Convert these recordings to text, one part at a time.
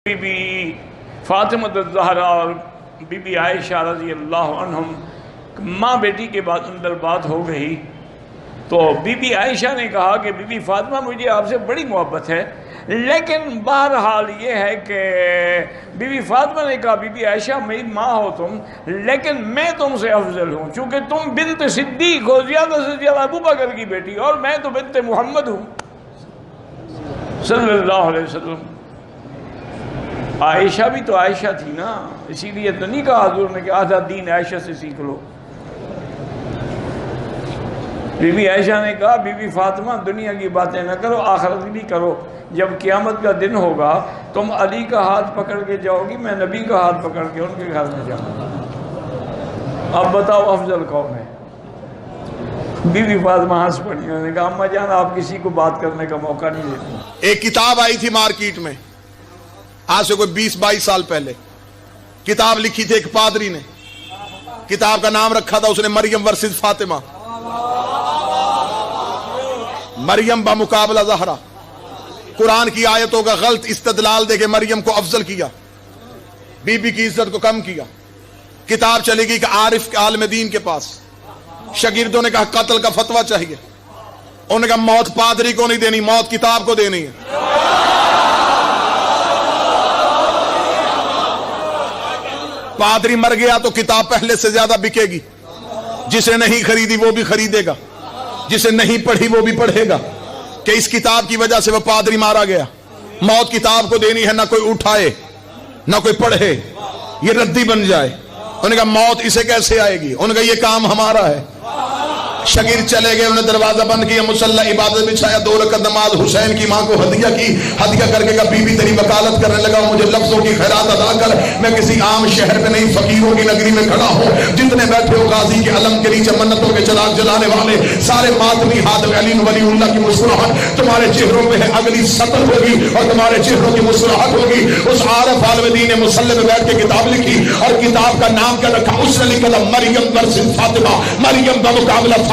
Be be Fatima الزہرا اور be be عائشہ رضی اللہ عنہم ماں بیٹی کے بعد اندر بات ہو گئی تو بی بی عائشہ نے کہا کہ بی بی فاطمہ مجھے آپ سے بڑی محبت ہے، لیکن بہرحال یہ ہے کہ بی بی فاطمہ نے کہا بی بی عائشہ میری ماں ہو تم، لیکن میں تم سے افضل ہوں چونکہ تم بنت صدیق ہو، زیادہ سے زیادہ ابو بکر کی بیٹی، اور میں تو بنت محمد ہوں صلی اللہ علیہ وسلم۔ عائشہ بھی تو عائشہ تھی نا، اسی لیے تو نہیں کہا حضور نے کہ آدھا دین عائشہ سے سیکھ لو۔ بی بی عائشہ نے کہا بی بی فاطمہ دنیا کی باتیں نہ کرو، آخرت بھی کرو، جب قیامت کا دن ہوگا تم علی کا ہاتھ پکڑ کے جاؤ گی، میں نبی کا ہاتھ پکڑ کے ان کے گھر میں جاؤں گا، اب بتاؤ افضل کون ہے؟ بی بی فاطمہ ہنس پڑی، انہوں نے کہا اماں جان آپ کسی کو بات کرنے کا موقع نہیں دیتی۔ ایک کتاب آئی تھی مارکیٹ میں آج سے کوئی 20-22 سال پہلے، کتاب لکھی تھی ایک پادری نے، کتاب کا نام رکھا تھا اس نے مریم ورسز فاطمہ، مریم بمقابلہ زہرا، قرآن کی آیتوں کا غلط استدلال دے کے مریم کو افضل کیا، بی بی کی عزت کو کم کیا۔ کتاب چلی گئی کہ عارف کے عالم دین کے پاس، شاگردوں نے کہا قتل کا فتویٰ چاہیے، انہوں نے کہا موت پادری کو نہیں دینی، موت کتاب کو دینی ہے۔ پادری مر گیا تو کتاب پہلے سے زیادہ بکے گی، جسے نہیں خریدی وہ بھی خریدے گا، جسے نہیں پڑھی وہ بھی پڑھے گا، کہ اس کتاب کی وجہ سے وہ پادری مارا گیا۔ موت کتاب کو دینی ہے، نہ کوئی اٹھائے نہ کوئی پڑھے، یہ ردی بن جائے۔ انہوں نے کہا موت اسے کیسے آئے گی؟ انہوں نے کہا یہ کام ہمارا ہے۔ شاگرد چلے گئے، انہوں نے دروازہ بند کیا، مصلی عبادت بچھایا، 2 رکعت نماز حسین کی ماں کو ہدیہ کی، ہدیہ کر کے کہا بی بی تیری وکالت کرنے لگا، مجھے لفظوں کی خیرات ادا کر، میں کسی عام شہر میں نہیں فقیروں کی نگری میں کھڑا ہوں، جتنے بیٹھے ہو غازی کے علم کے نیچے منتوں کے چراغ جلانے والے سارے ماتمی ہاتھ میں علی ولی اللہ کی مسکراہٹ تمہارے چہروں پہ ہے، اگلی سطر ہوگی اور تمہارے چہروں کی مسکراہٹ ہوگی۔ اس عارف عالم دین نے مصلی میں بیٹھ کے کتاب لکھی، اور کتاب کا نام کیا رکھا؟ اس نے لکھا تھا مریم ورسز فاطمہ، مریم بمقابلہ فاطمہ۔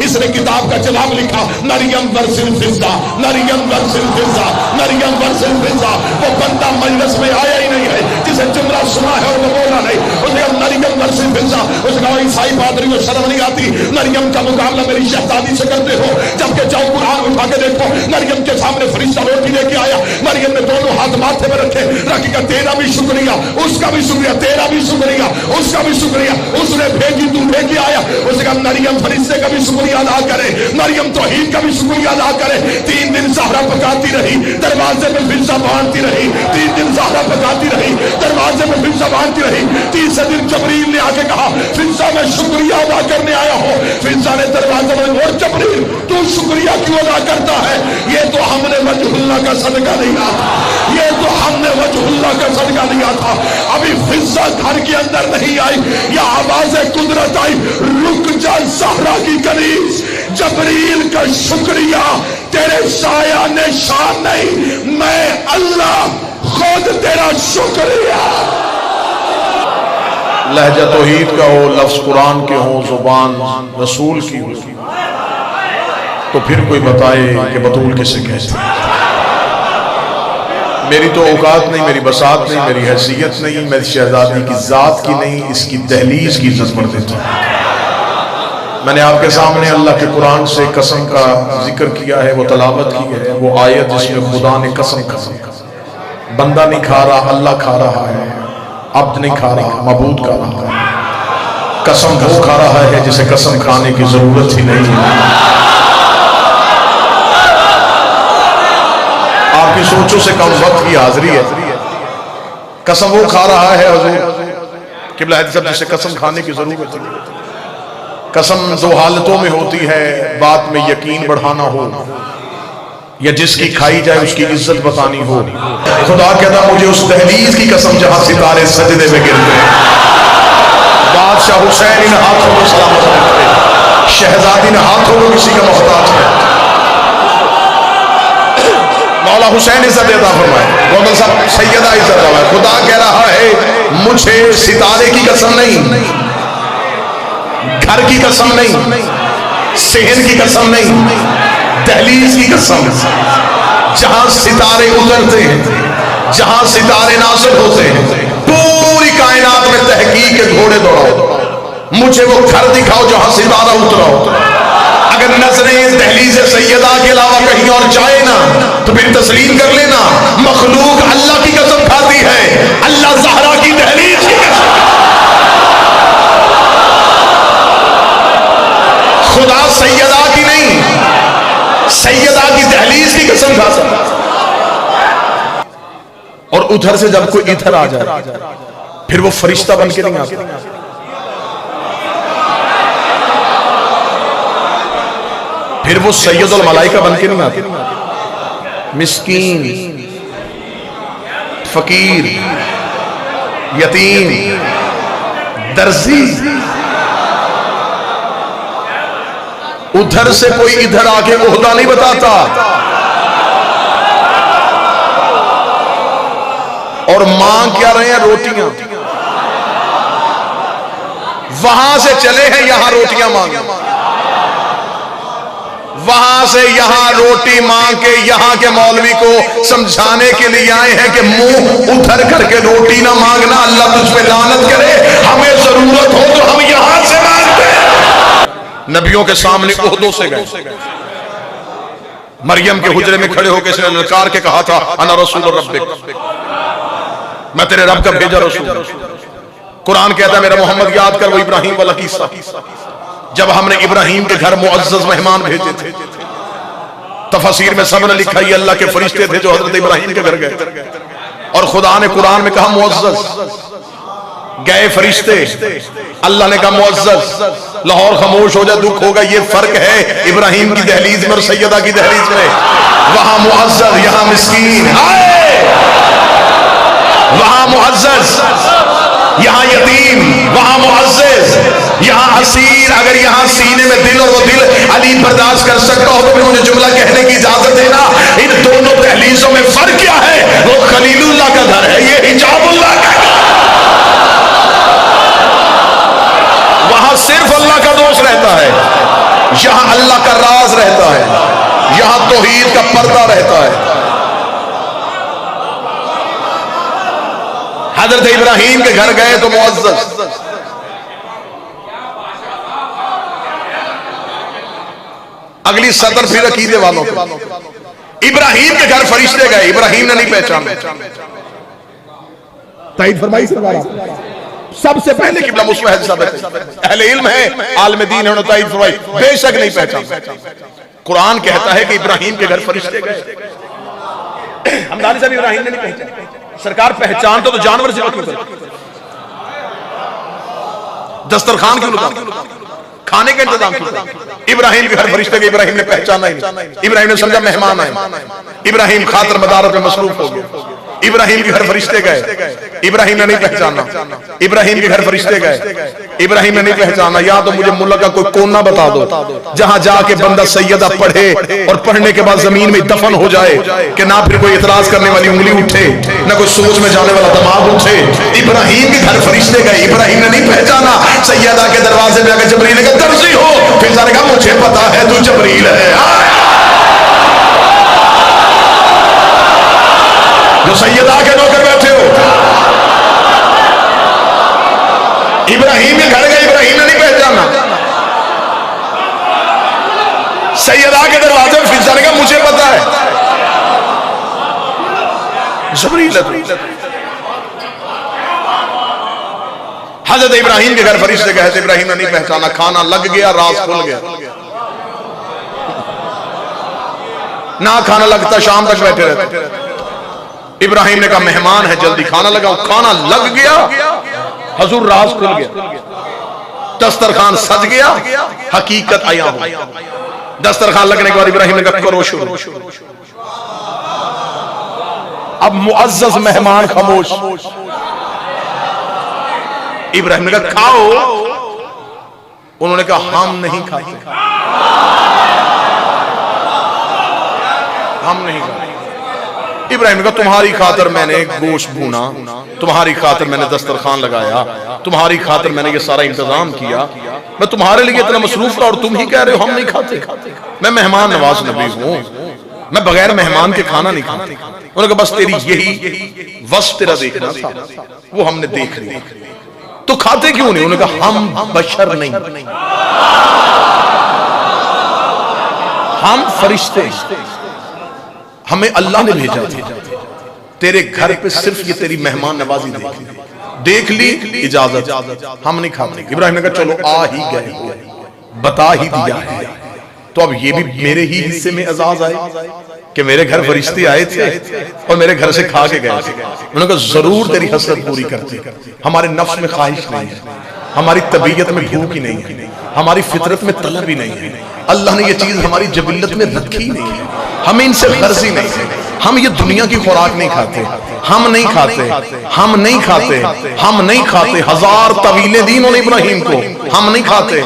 اس نے کتاب کا جواب لکھا مریم ورسز فضہ، مریم ورسز فضہ، مریم ورسز فضہ۔ وہ بندہ مجلس میں آیا ہی نہیں ہے جسے جملہ سنا ہے اور وہ بولا نہیں، اس نے کہا مریم ورسز فضہ۔ اس نے کہا عیسائی پادری کو شرم نہیں آتی، مریم کا مقابلہ میری شہزادی سے کرتے ہو، جبکہ جاؤ قرآن اٹھا کے دیکھو، مریم کے سامنے فرشتہ روٹی لے کے آیا، مریم نے دونوں ہاتھ ماتھے میں رکھے، رکھ کے تیرا بھی شکریہ، اس کا بھی شکریہ، تیرا بھی شکریہ، اس کا بھی شکریہ، اس نے بھیجی تو لے کے آیا۔ اس نے کہا مریم فرشتے کا بھی شکریہ ادا کرے، مریم توحید کا بھی شکریہ ادا کرے۔ 3 دن زہرا پکاتی رہی، دروازے میں فضہ باندھتی رہی، 3 دن زہرا پکاتی رہی، دروازے میں فضہ باندھتی رہی۔ تیسرے دن جبریل نے آ کے کہا فضہ میں شکریہ ادا کرنے آیا ہوں۔ فضہ نے دروازے میں، اور جبریل تو شکریہ کیوں ادا کرتا ہے؟ یہ تو ہم نے وجہ اللہ کا صدقہ دیا تھا، یہ تو ہم نے وجہ اللہ کا صدقہ دیا تھا۔ ابھی فضہ گھر کے اندر نہیں آئی، یا آواز قدرت آئی، رک جا زہرا کی کنیز، جبریل کا شکریہ تیرے سایہ نشان نہیں، میں اللہ خود تیرا شکریہ۔ لہجہ توحید کا ہو، لفظ قرآن کے ہوں، زبان رسول کی ہو، تو پھر کوئی بتائے کہ بطول کسے کہتے ہیں۔ میری تو اوقات نہیں، میری بساط نہیں، میری حیثیت نہیں، میری شہزادی کی ذات کی نہیں، اس کی دہلیز کی عزت کر دیتا ہوں۔ میں نے آپ کے سامنے اللہ کے قرآن سے قسم کا ذکر کیا ہے، وہ تلاوت کی ہے، وہ آیت جس میں خدا نے قسم کھا، بندہ نہیں کھا رہا، اللہ کھا رہا ہے، عبد نہیں کھا رہا، معبود کھا رہا ہے۔ قسم وہ کھا رہا ہے جسے قسم کھانے کی ضرورت ہی نہیں ہے۔ آپ کی سوچوں سے کم وقت کی حاضری ہے۔ قسم وہ کھا رہا ہے حضور قبلہ صاحب جسے قسم کھانے کی ضرورت نہیں ہے۔ قسم 2 حالتوں میں ہوتی ہے، بات میں یقین بڑھانا ہو یا جس کی کھائی جائے اس کی عزت بتانی ہو۔ خدا کہتا مجھے اس دہلیز کی قسم جہاں ستارے سجدے میں گرتے ہیں، بادشاہ حسین ان ہاتھوں کو سلامت رکھتے، شہزادی نے ہاتھوں کو کسی کا محتاج ہے۔ مولا حسین عزت عطا فرمائے، گوگل صاحب سیدہ عزت فرمائے۔ خدا کہہ رہا ہے مجھے ستارے کی قسم نہیں، گھر کی قسم نہیں، صحن کی قسم نہیں، دہلیز کی قسم، جہاں ستارے اترتے ہیں جہاں ستارے نازل ہوتے ہیں، پوری کائنات میں تحقیق کے گھوڑے دوڑاؤ، مجھے وہ گھر دکھاؤ جہاں ستارہ اترا ہو۔ اگر نظریں دہلیز سیدہ کے علاوہ کہیں اور جائے نا تو پھر تسلیم کر لینا مخلوق اللہ کی قسم کھاتی ہے، اللہ زہرا کی دہلیز کی قسم، خدا سیدہ کی نہیں، سیدہ کی دہلیز کی قسم کھاتا ہے۔ اور ادھر سے جب کوئی ادھر آ جائے پھر وہ فرشتہ بن کے نہیں آتا، پھر وہ سید الملائکہ بن کے نہیں آتا، مسکین، فقیر، یتیم، درزی، ادھر سے کوئی ادھر آ کے عہدہ نہیں بتاتا، اور مانگ کیا رہے ہیں؟ روٹیاں، وہاں سے چلے ہیں یہاں روٹیاں مانگیں، وہاں سے یہاں روٹی مانگ کے یہاں کے مولوی کو سمجھانے کے لیے آئے ہیں کہ منہ ادھر کر کے روٹی نہ مانگنا، اللہ تجھ پہ لعنت کرے، ہمیں ضرورت ہو تو ہم یہاں سے مانگتے ہیں۔ نبیوں کے سامنے عہدوں سے گئے، مریم کے حجرے میں کھڑے ہو کے اس نے للکار کے کہا تھا انا رسول ربک، میں تیرے رب کا بھیجا رسول۔ قرآن کہتا ہے میرا محمد یاد کر وہ ابراہیم والا قصہ، جب ہم نے ابراہیم کے گھر معزز مہمان بھیجے تھے، تفاسیر میں سب نے لکھا یہ اللہ کے فرشتے تھے جو حضرت ابراہیم کے گھر گئے، اور خدا نے قرآن میں کہا معزز، گئے فرشتے، اللہ نے کہا معزز، لاہور خاموش ہو جائے دکھ ہوگا، یہ فرق ہے ابراہیم کی دہلیز میں اور سیدہ کی دہلیز میں، وہاں معزز یہاں مسکین، وہاں معزز یہاں یتیم، وہاں معزز یہاں اسیر۔ اگر یہاں سینے میں دل اور وہ دل علی برداشت کر سکتا ہو تو پھر مجھے جملہ کہنے کی اجازت دینا، ان دونوں دہلیزوں میں فرق کیا ہے؟ وہ خلیل اللہ کا گھر ہے، یہ حجاب اللہ کا گھر، وہاں صرف اللہ کا دوست رہتا ہے، یہاں اللہ کا راز رہتا ہے، یہاں توحید کا پردہ رہتا ہے۔ حضرت ابراہیم کے گھر گئے تو معزز، اگلی سطر پھر عقیدے والوں پہ، ابراہیم کے گھر فرشتے گئے، ابراہیم نے نہیں پہچانا، تائید فرمائی سب سے پہلے قبلہ مصباح ثابت ہے، اہل علم ہے، عالم دین ہے، انہوں نے تائید فرمائی بے شک نہیں پہچانا۔ قرآن کہتا ہے کہ ابراہیم کے گھر فرشتے گئے، ہمدانی صاحب ابراہیم نے نہیں پہچانا، سرکار پہچانتا تو جانور سے کیوں کرتا، دسترخوان کیوں لگا، کھانے کا انتظام کیوں کرتا؟ ابراہیم کے گھر فرشتے گئے، ابراہیم نے پہچانا ہی نہیں، ابراہیم نے سمجھا مہمان آئے، ابراہیم خاطر مدارت میں مصروف ہو گئے، ابراہیم کے گھر فرشتے گئے، ابراہیم نے نہیں پہچانا، ابراہیم کے گھر فرشتے گئے، ابراہیم نے نہیں پہچانا، یا تو مجھے ملک کا کوئی کونا بتا دو جہاں جا کے بندہ سیدہ پڑھے اور پڑھنے کے بعد زمین میں دفن ہو جائے کہ نہ پھر کوئی اعتراض کرنے والی انگلی اٹھے، نہ کوئی سوچ میں جانے والا دماغ اٹھے۔ ابراہیم کے گھر فرشتے گئے، ابراہیم نے نہیں پہچانا، سیدہ کے دروازے پہ آگے جبریل نے کہا درزی ہو، پھر سارے کہا مجھے پتا ہے تو جبریل ہے، جو سیدہ کے نوکر بیٹھے ہو۔ ابراہیم کے گھر گئے، ابراہیم نے نہیں پہچانا، سیدہ کے دروازے میں فرشتہ نے کہا مجھے پتا ہے جبریل ہے۔ حضرت ابراہیم کے گھر فرشتے گئے تھے، ابراہیم نے نہیں پہچانا، کھانا لگ گیا، راز کھل گیا، نہ کھانا لگتا شام تک بیٹھے رہتے۔ ابراہیم نے کہا مہمان ہے جلدی کھانا لگاؤ، کھانا لگ گیا، حضور راز کھل گیا، دسترخوان سج گیا، حقیقت آیا ہو۔ دسترخوان لگنے کے بعد ابراہیم نے کہا کرو شروع۔ اب معزز مہمان خاموش، ابراہیم نے کہا کھاؤ، انہوں نے کہا ہم نہیں کھاتے، ہم نہیں کھاتے۔ ابراہیم نے کہا تمہاری خاطر میں نے گوشت بھونا، تمہاری خاطر میں نے دسترخوان لگایا، تمہاری خاطر میں نے یہ سارا انتظام کیا، میں تمہارے لیے اتنا مصروف تھا اور تم ہی کہہ رہے ہو ہم نہیں کھاتے۔ میں مہمان نواز نبی ہوں، میں بغیر مہمان کے کھانا نہیں کھاتا۔ انہوں نے کہا بس تیری یہی وصف تیرا دیکھنا تھا، وہ ہم نے دیکھ لیا، تو کھاتے کیوں نہیں؟ انہوں نے کہا ہم بشر نہیں، ہم فرشتے، ہمیں اللہ نے بھیجا تھا تیرے گھر پہ صرف یہ تیری مہمان نوازی دیکھ لی، اجازت، ہم نہیں کھاتے۔ ابراہیم نے کہا چلو آ ہی گئے، بتا ہی دیا ہے، تو اب یہ بھی میرے ہی حصے میں اعزاز آئے کہ میرے گھر فرشتے آئے تھے اور میرے گھر سے کھا کے گئے تھے۔ انہوں نے کہا ضرور تیری حسرت پوری کرتے، ہمارے نفس میں خواہش نہیں ہے، ہماری طبیعت میں بھوک ہی نہیں ہے، ہماری فطرت میں طلب ہی نہیں ہے، اللہ نے یہ چیز ہماری جبلت میں رکھی نہیں ہے، ہمیں ان سے غرض ہی نہیں ہے، ہم یہ دنیا کی خوراک نہیں کھاتے، ہم نہیں کھاتے، ہم نہیں کھاتے، ہم نہیں کھاتے، ہزار طویلیں دی انہوں نے ابراہیم کو، ہم نہیں کھاتے،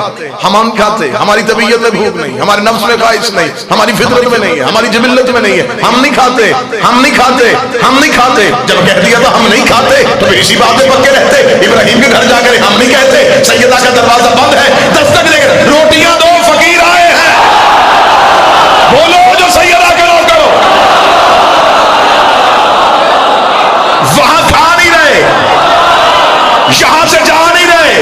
ہم نہیں کھاتے، ہماری طبیعت میں بھوک نہیں، ہمارے نفس میں خواہش نہیں، ہماری فطرت میں نہیں ہے، ہماری جبلت میں نہیں ہے، ہم نہیں کھاتے، ہم نہیں کھاتے، ہم نہیں کھاتے۔ جب کہہ دیا تھا ہم نہیں کھاتے تو اسی بات پہ پکے رہتے، ابراہیم کے گھر جا کر ہم نہیں کہتے، سیدہ کا دروازہ بند ہے، دستک دے کر روٹیاں دو، فقیر آئے ہیں، بولو جو سیدہ کرو کرو، وہاں کھا نہیں رہے، یہاں سے جا نہیں رہے،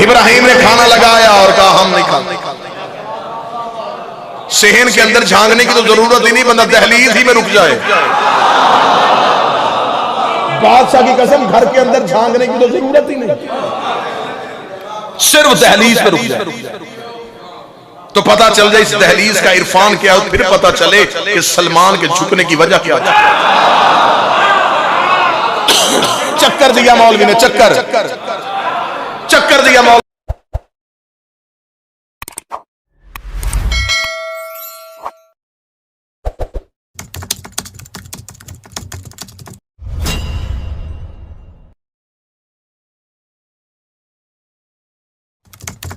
ابراہیم نے کھانا لگایا اور کہا ہم نہیں کھاتے۔ صحن کے اندر جھانکنے کی تو ضرورت ہی نہیں، بندہ دہلیز ہی میں رک جائے، بادشاہ کی قسم گھر کے اندر جھانکنے کی تو ضرورت ہی نہیں، صرف دہلیز پہ رک جائے تو پتا چل جائے اس دہلیز کا عرفان کیا ہے، پھر پتا چلے کہ سلمان کے جھکنے کی وجہ کیا ہے۔ چکر دیا مولوی نے، چکر دیا مولوی